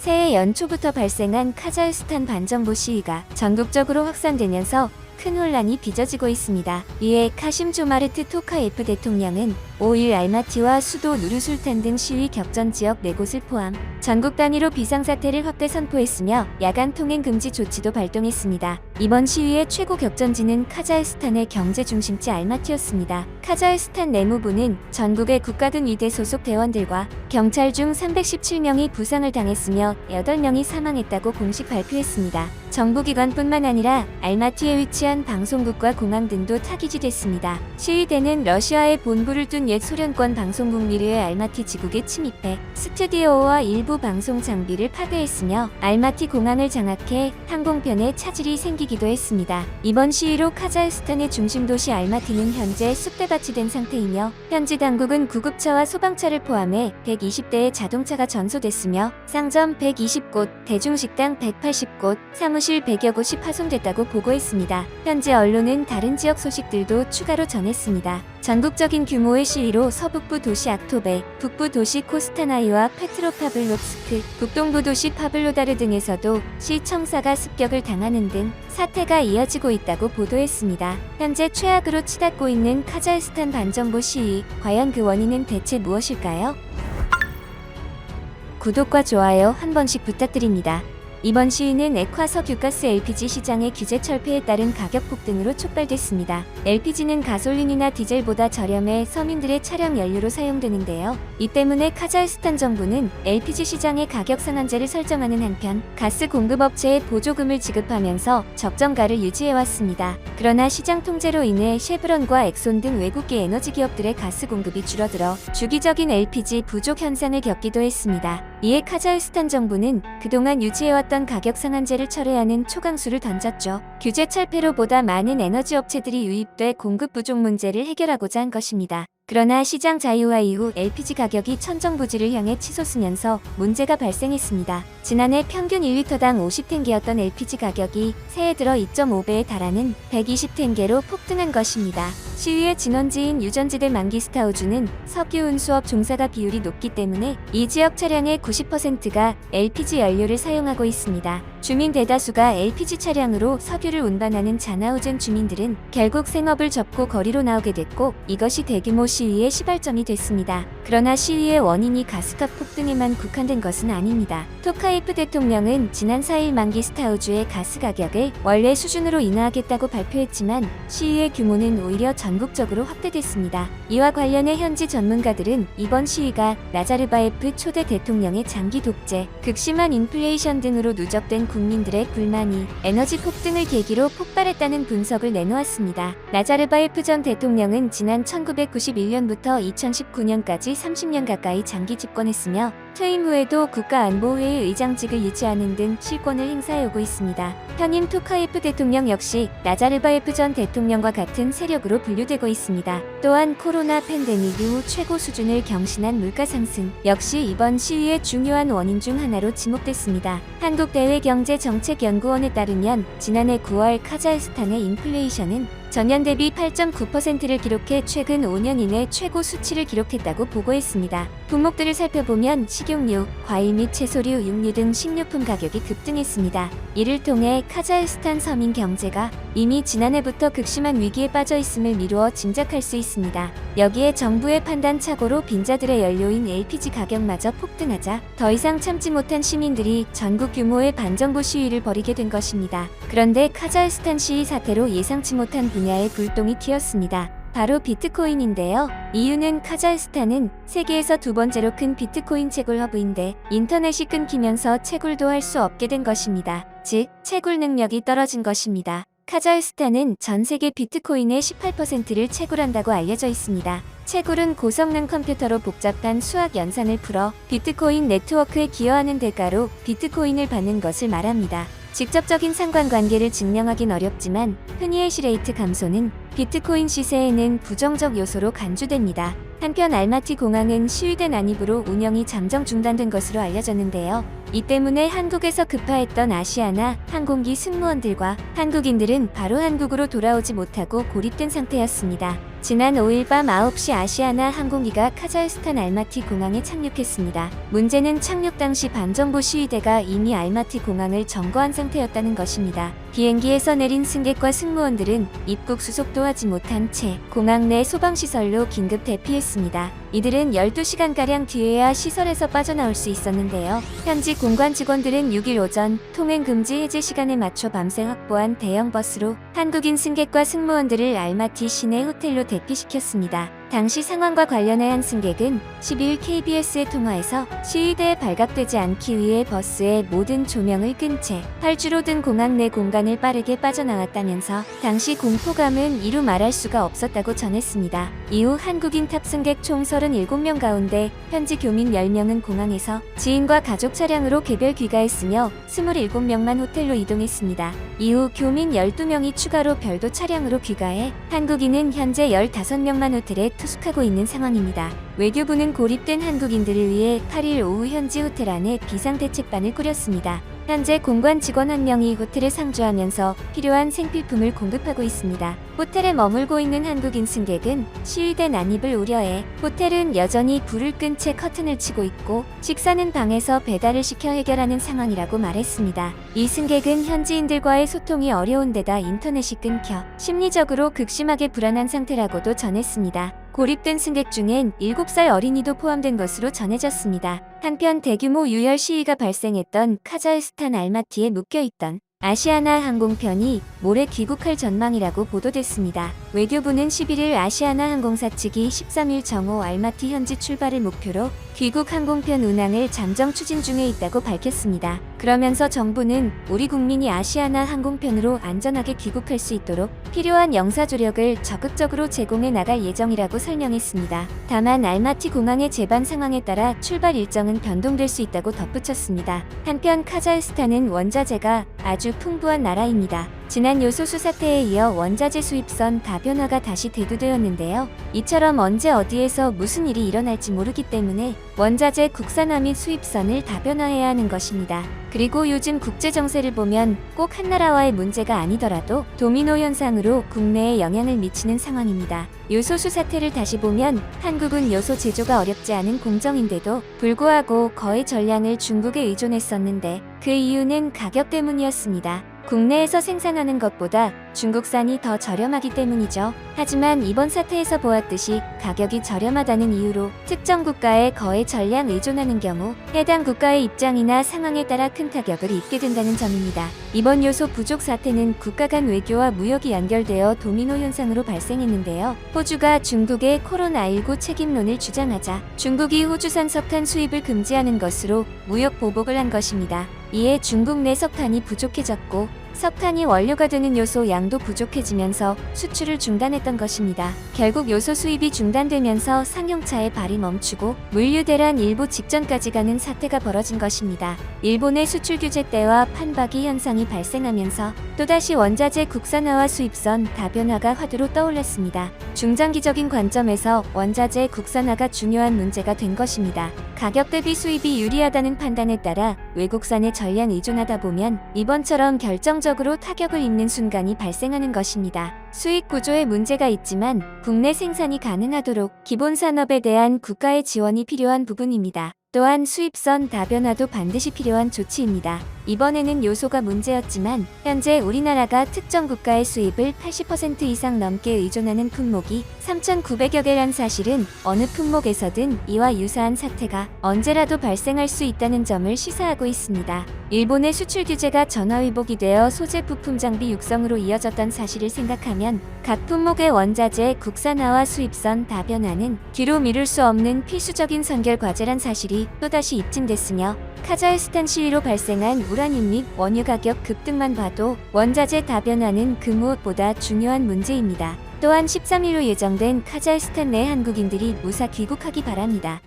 새해 연초부터 발생한 카자흐스탄 반정부 시위가 전국적으로 확산되면서 큰 혼란이 빚어지고 있습니다. 이에 카심 조마르트 토카예프 대통령은 5일 알마티와 수도 누르술탄 등 시위 격전 지역 4곳을 포함 전국 단위로 비상사태를 확대 선포했으며 야간 통행 금지 조치도 발동했습니다. 이번 시위의 최고 격전지는 카자흐스탄의 경제 중심지 알마티였습니다. 카자흐스탄 내무부는 전국의 국가군 위대 소속 대원들과 경찰 중 317명이 부상을 당했으며 8명이 사망했다고 공식 발표했습니다. 정부기관뿐만 아니라 알마티에 위치한 방송국과 공항 등도 타깃이 시위대는 러시아의 본부를 둔 옛 소련권 방송국 미르의 알마티 지국에 침입해 스튜디오와 일부 방송 장비를 파괴했으며 알마티 공항을 장악해 항공편에 차질이 생기기도 했습니다. 이번 시위로 카자흐스탄의 중심 도시 알마티는 현재 쑥대밭이 된 상태이며 현지 당국은 구급차와 소방차를 포함해 120대의 자동차가 전소됐으며 상점 120곳, 대중식당 180곳, 사무실 100여 곳이 파손됐다고 보고했습니다. 현재 언론은 다른 지역 소식들도 추가로 전했습니다. 전국적인 규모의 시위로 서북부 도시 악토베, 북부 도시 코스타나이와 페트로파블롭스크, 북동부 도시 파블로다르 등에서도 시청사가 습격을 당하는 등 사태가 이어지고 있다고 보도했습니다. 현재 최악으로 치닫고 있는 카자흐스탄 반정부 시위, 과연 그 원인은 대체 무엇일까요? 구독과 좋아요 한 번씩 부탁드립니다. 이번 시위는 액화 석유가스 LPG 시장의 규제 철폐에 따른 가격 폭등으로 촉발됐습니다. LPG는 가솔린이나 디젤보다 저렴해 서민들의 차량 연료로 사용되는데요. 이 때문에 카자흐스탄 정부는 LPG 시장의 가격 상한제를 설정하는 한편 가스 공급업체에 보조금을 지급하면서 적정가를 유지해왔습니다. 그러나 시장 통제로 인해 쉐브론과 엑손 등 외국계 에너지 기업들의 가스 공급이 줄어들어 주기적인 LPG 부족 현상을 겪기도 했습니다. 이에 카자흐스탄 정부는 그동안 유지해왔던 가격 상한제를 철회하는 초강수를 던졌죠. 규제 철폐로 보다 많은 에너지 업체들이 유입돼 공급 부족 문제를 해결하고자 한 것입니다. 그러나 시장 자유화 이후 LPG 가격이 천정부지를 향해 치솟으면서 문제가 발생했습니다. 지난해 평균 1리터당 50탱게였던 LPG 가격이 새해 들어 2.5배에 달하는 120탱게로 폭등한 것입니다. 시위의 진원지인 유전지대 망기스타우주는 석유 운수업 종사가 비율이 높기 때문에 이 지역 차량의 90%가 LPG 연료를 사용하고 있습니다. 주민 대다수가 LPG 차량으로 석유를 운반하는 자나우젠 주민들은 결국 생업을 접고 거리로 나오게 됐고 이것이 대규모 시위의 시발점이 됐습니다. 그러나 시위의 원인이 가스값 폭등에만 국한된 것은 아닙니다. 토카예프 대통령은 지난 4일 망기스타우주의 가스 가격을 원래 수준으로 인하하겠다고 발표했지만 시위의 규모는 오히려 전국적으로 확대됐습니다. 이와 관련해 현지 전문가들은 이번 시위가 나자르바예프 초대 대통령의 장기 독재, 극심한 인플레이션 등으로 누적된 국민들의 불만이 에너지 폭등을 계기로 폭발했다는 분석을 내놓았습니다. 나자르바예프 전 대통령은 지난 1991년부터 2019년까지 30년 가까이 장기 집권했으며 퇴임 후에도 국가안보회의 의장직을 유지하는 등 실권을 행사해오고 있습니다. 현임 토카예프 대통령 역시 나자르바예프 전 대통령과 같은 세력으로 분류되고 있습니다. 또한 코로나 팬데믹 이후 최고 수준을 경신한 물가 상승 역시 이번 시위의 중요한 원인 중 하나로 지목됐습니다. 한국대외경제정책연구원에 따르면 지난해 9월 카자흐스탄의 인플레이션은 전년 대비 8.9%를 기록해 최근 5년 이내 최고 수치를 기록했다고 보고했습니다. 품목들을 살펴보면 식용유, 과일 및 채소류, 육류 등 식료품 가격이 급등했습니다. 이를 통해 카자흐스탄 서민 경제가 이미 지난해부터 극심한 위기에 빠져 있음을 미루어 짐작할 수 있습니다. 여기에 정부의 판단 착오로 빈자들의 연료인 LPG 가격마저 폭등하자 더 이상 참지 못한 시민들이 전국 규모의 반정부 시위를 벌이게 된 것입니다. 그런데 카자흐스탄 시위 사태로 예상치 못한 분야의 불똥이 튀었습니다. 바로 비트코인인데요. 이유는 카자흐스탄은 세계에서 두 번째로 큰 비트코인 채굴 허브인데 인터넷이 끊기면서 채굴도 할 수 없게 된 것입니다. 즉, 채굴 능력이 떨어진 것입니다. 카자흐스탄은 전 세계 비트코인의 18%를 채굴한다고 알려져 있습니다. 채굴은 고성능 컴퓨터로 복잡한 수학 연산을 풀어 비트코인 네트워크에 기여하는 대가로 비트코인을 받는 것을 말합니다. 직접적인 상관관계를 증명하긴 어렵지만 흔히 해시레이트 감소는 비트코인 시세에는 부정적 요소로 간주됩니다. 한편 알마티 공항은 시위대 난입으로 운영이 잠정 중단된 것으로 알려졌는데요. 이 때문에 한국에서 급파했던 아시아나 항공기 승무원들과 한국인들은 바로 한국으로 돌아오지 못하고 고립된 상태였습니다. 지난 5일 밤 9시 아시아나 항공기가 카자흐스탄 알마티 공항에 착륙했습니다. 문제는 착륙 당시 반정부 시위대가 이미 알마티 공항을 점거한 상태였다는 것입니다. 비행기에서 내린 승객과 승무원들은 입국 수속도 하지 못한 채 공항 내 소방시설로 긴급 대피했습니다. 이들은 12시간가량 뒤에야 시설에서 빠져나올 수 있었는데요. 현지 공관 직원들은 6일 오전 통행 금지 해제 시간에 맞춰 밤새 확보한 대형 버스로 한국인 승객과 승무원들을 알마티 시내 호텔로 대피시켰습니다. 당시 상황과 관련해 한 승객은 12일 KBS에 통화해서 시위대에 발각되지 않기 위해 버스의 모든 조명을 끈 채 활주로 든 공항 내 공간을 빠르게 빠져나왔다면서 당시 공포감은 이루 말할 수가 없었다고 전했습니다. 이후 한국인 탑승객 총 37명 가운데 현지 교민 10명은 공항에서 지인과 가족 차량으로 개별 귀가했으며 27명만 호텔로 이동했습니다. 이후 교민 12명이 추가로 별도 차량으로 귀가해 한국인은 현재 15명만 호텔에 투숙하고 있는 상황입니다. 외교부는 고립된 한국인들을 위해 8일 오후 현지 호텔 안에 비상대책반을 꾸렸습니다. 현재 공관 직원 1명이 호텔에 상주하면서 필요한 생필품을 공급하고 있습니다. 호텔에 머물고 있는 한국인 승객은 시위대 난입을 우려해 호텔은 여전히 불을 끈 채 커튼을 치고 있고 식사는 방에서 배달을 시켜 해결하는 상황이라고 말했습니다. 이 승객은 현지인들과의 소통이 어려운 데다 인터넷이 끊겨 심리적으로 극심하게 불안한 상태라고도 전했습니다. 고립된 승객 중엔 7살 어린이도 포함된 것으로 전해졌습니다. 한편 대규모 유혈 시위가 발생했던 카자흐스탄 알마티에 묶여있던 아시아나 항공편이 모레 귀국할 전망이라고 보도됐습니다. 외교부는 11일 아시아나 항공사 측이 13일 정오 알마티 현지 출발을 목표로 귀국 항공편 운항을 잠정 추진 중에 있다고 밝혔습니다. 그러면서 정부는 우리 국민이 아시아나 항공편으로 안전하게 귀국할 수 있도록 필요한 영사조력을 적극적으로 제공해 나갈 예정이라고 설명했습니다. 다만 알마티 공항의 재반 상황에 따라 출발 일정은 변동될 수 있다고 덧붙였습니다. 한편 카자흐스탄은 원자재가 아주 풍부한 나라입니다. 지난 요소수 사태에 이어 원자재 수입선 다변화가 다시 대두되었는데요. 이처럼 언제 어디에서 무슨 일이 일어날지 모르기 때문에 원자재 국산화 및 수입선을 다변화해야 하는 것입니다. 그리고 요즘 국제 정세를 보면 꼭 한 나라와의 문제가 아니더라도 도미노 현상으로 국내에 영향을 미치는 상황입니다. 요소수 사태를 다시 보면 한국은 요소 제조가 어렵지 않은 공정인데도 불구하고 거의 전량을 중국에 의존했었는데 그 이유는 가격 때문이었습니다. 국내에서 생산하는 것보다 중국산이 더 저렴하기 때문이죠. 하지만 이번 사태에서 보았듯이 가격이 저렴하다는 이유로 특정 국가에 거의 전량 의존하는 경우 해당 국가의 입장이나 상황에 따라 큰 타격을 입게 된다는 점입니다. 이번 요소 부족 사태는 국가 간 외교와 무역이 연결되어 도미노 현상으로 발생했는데요. 호주가 중국의 코로나19 책임론을 주장하자 중국이 호주산 석탄 수입을 금지하는 것으로 무역 보복을 한 것입니다. 이에 중국 내 석탄이 부족해졌고 석탄이 원료가 되는 요소 양도 부족해지면서 수출을 중단했던 것입니다. 결국 요소 수입이 중단되면서 상용차의 발이 멈추고 물류 대란 일부 직전까지 가는 사태가 벌어진 것입니다. 일본의 수출 규제 때와 판박이 현상이 발생하면서 또다시 원자재 국산화와 수입선 다변화가 화두로 떠올랐습니다. 중장기적인 관점에서 원자재 국산화가 중요한 문제가 된 것입니다. 가격 대비 수입이 유리하다는 판단에 따라 외국산에 전량 의존하다 보면 이번처럼 결정적으로 타격을 입는 순간이 발생하는 것입니다. 수익 구조에 문제가 있지만 국내 생산이 가능하도록 기본 산업에 대한 국가의 지원이 필요한 부분입니다. 또한 수입선 다변화도 반드시 필요한 조치입니다. 이번에는 요소가 문제였지만 현재 우리나라가 특정 국가의 수입을 80% 이상 넘게 의존하는 품목이 3,900여 개란 사실은 어느 품목에서든 이와 유사한 사태가 언제라도 발생할 수 있다는 점을 시사하고 있습니다. 일본의 수출 규제가 전화위복이 되어 소재 부품 장비 육성으로 이어졌던 사실을 생각하면 각 품목의 원자재 국산화와 수입선 다변화는 뒤로 미룰 수 없는 필수적인 선결 과제란 사실이 또다시 입증됐으며 카자흐스탄 시위로 발생한 우라늄 및 원유 가격 급등만 봐도 원자재 다변화는 그 무엇보다 중요한 문제입니다. 또한 13일로 예정된 카자흐스탄 내 한국인들이 무사 귀국하기 바랍니다.